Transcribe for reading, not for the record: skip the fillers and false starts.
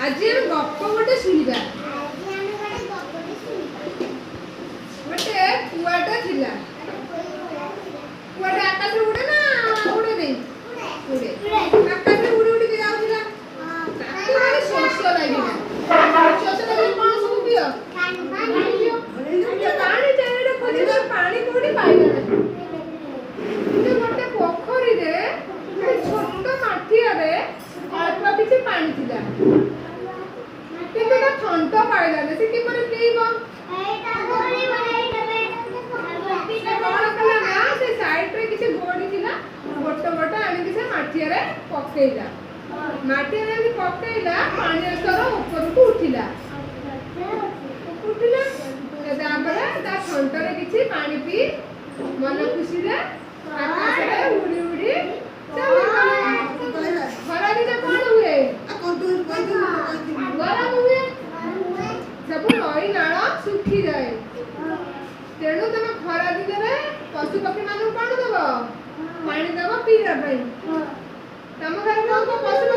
आज हम गप गोटे शुणा गोटे कुआटा थिला कुआटा आकाश उड़े ना उड़े नहीं उड़े आकाश उड़ी उड़ी के जाउथिला ताके माने शोष लागिला शोष लागिला कोन सब पियो पानी चाहेडा खोजे पानी कोडी पाइला ना गोटे पोखरी रे छोट माठिया रे अल्प किसी पानी थिला किंतु थंट पाइला ने से किपरि पीबो एटा गोरी बनेइटा से कोन कला ना से साइड रे किसी गोडी थिला गोटो गोटो आनी किसी माठिया रे पकेइला माठिया रे पकेइला पानी स्तर ऊपर को उठिला तापर ता थंट रे किसी पानी पी मन खुशी रे आकाश रे उड़ी उड़ी खरा दिन कौन हुए गरम हुए सब नई नाल सुखी जाए तेणु तुम खरा दिन में पशु पक्षी मान कौन दब पानी दब पीवा तुम घर में पशु